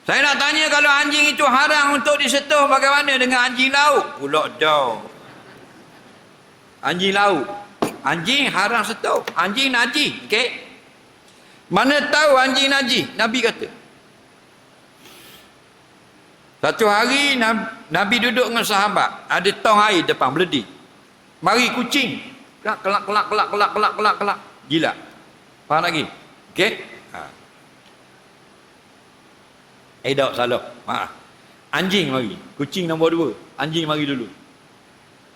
Saya nak tanya, kalau anjing itu haram untuk disentuh, bagaimana dengan anjing laut? Pulak dah. Anjing laut. Anjing haram sentuh. Anjing najis. Okey. Mana tahu anjing najis? Nabi kata. Satu hari Nabi duduk dengan sahabat. Ada tong air depan berledih. Mari kucing. Kelak. Gila. Faham lagi? Okey. Tak salah. Maaf. Anjing mari. Kucing nombor 2. Anjing mari dulu.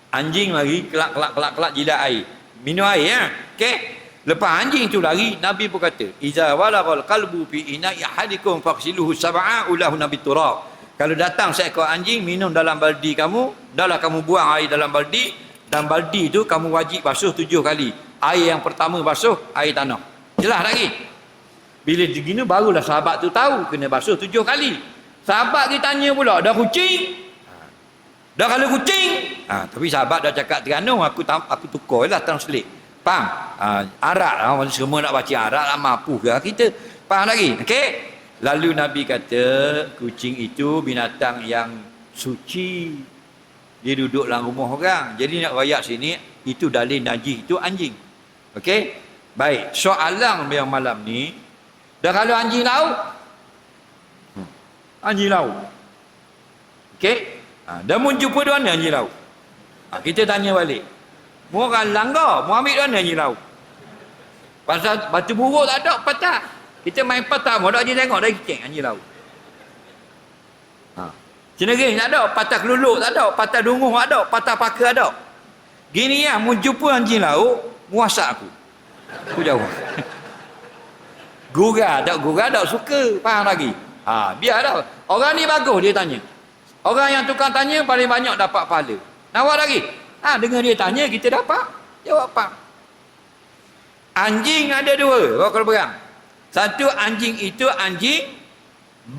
Anjing mari kelak jilat air. Minum air ya. Okey. Lepas anjing tu lari, Nabi pun kata, "Iza walagal qalbu fi ina'i ahadikum faghsiluhu sab'a ulahu nabi turab." Kalau datang seekor anjing minum dalam baldi kamu, dahlah kamu buang air dalam baldi, dan baldi tu kamu wajib basuh 7 kali. Air yang pertama basuh air tanah. Jelas lagi? Bila begini barulah sahabat tu tahu kena basuh 7 kali. Sahabat kita tanya pula, dah kucing? Dah kalau kucing? Tapi sahabat dah cakap Terengganu, aku tukarlah translate. Faham? Arab, semua nak baca Arab lah, mampu ke kita? Faham lagi? Okey? Lalu Nabi kata, kucing itu binatang yang suci. Dia duduk dalam rumah orang. Jadi nak rakyat sini, itu dalil najis, itu anjing. Okey? Baik, soalan yang malam ni, dah kalau anjing laut? Anjing laut. Okey? Dah mun jumpa di mana anjing laut? Kita tanya balik. Mu orang langgar, mu ambil di mana anjing laut? Pasal batu buruk tak ada, patah. Kita main patah, mu ada anjing tengok, dah kicing anjing laut. Ceneging tak ada, patah keluluk tak ada, patah dunguh tak ada, patah paka ada. Gini ya, mu jumpa anjing laut, mu wasak aku. Aku jauh. Gurau tak suka. Faham lagi? Biar dah. Orang ni bagus, dia tanya. Orang yang tukang tanya paling banyak dapat pahala. Nawak lagi? Dengar dia tanya, kita dapat jawab apa? Anjing ada 2 kalau berang. Satu, anjing itu anjing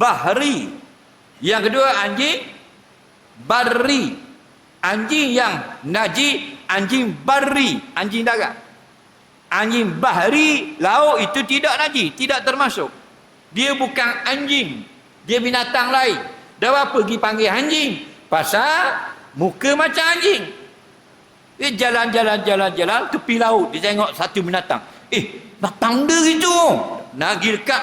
bahri. Yang kedua, anjing barri. Anjing yang najis, anjing barri, anjing darat. Anjing bahri laut itu tidak najis, tidak termasuk. Dia bukan anjing, dia binatang lain. Dah apa pergi panggil anjing? Pasal muka macam anjing. Dia jalan tepi laut, dia tengok satu binatang. Binatang dia gitu. Nagi dekat,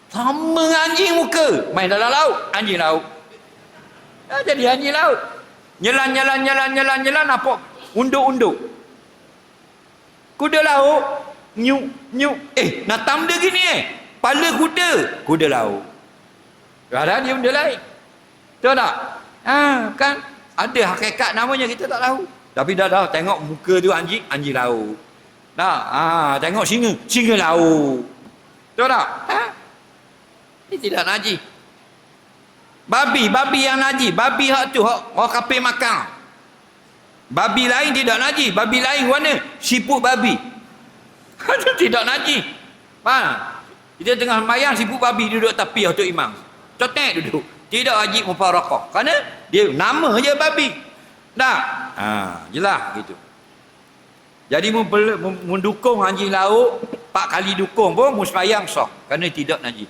sama anjing muka. Main dalam laut, anjing laut. Dah jadi anjing laut. Nyelan, nampak unduk-unduk. Kuda laut, nyuk. Natam dia gini Pala kuda laut. Kadang dia benda lain. Tahu tak? Kan ada hakikat namanya kita tak tahu. Tapi dah tengok muka tu anjing laut. Tengok singa laut. Tahu tak? Ini tidak najis. Babi yang najis, babi hak tu orang kafir makan. Babi lain tidak najis, babi lain warna siput babi. Itu tidak najis. Faham? Kita tengah sembahyang, siput babi duduk tepi untuk imam. Cotek duduk. Tidak wajib mufarakah. Kerana dia nama je babi. Tak? Jelas gitu. Jadi mendukung anjing laut, 4 kali dukung pun sembahyang sah. Kerana tidak najis.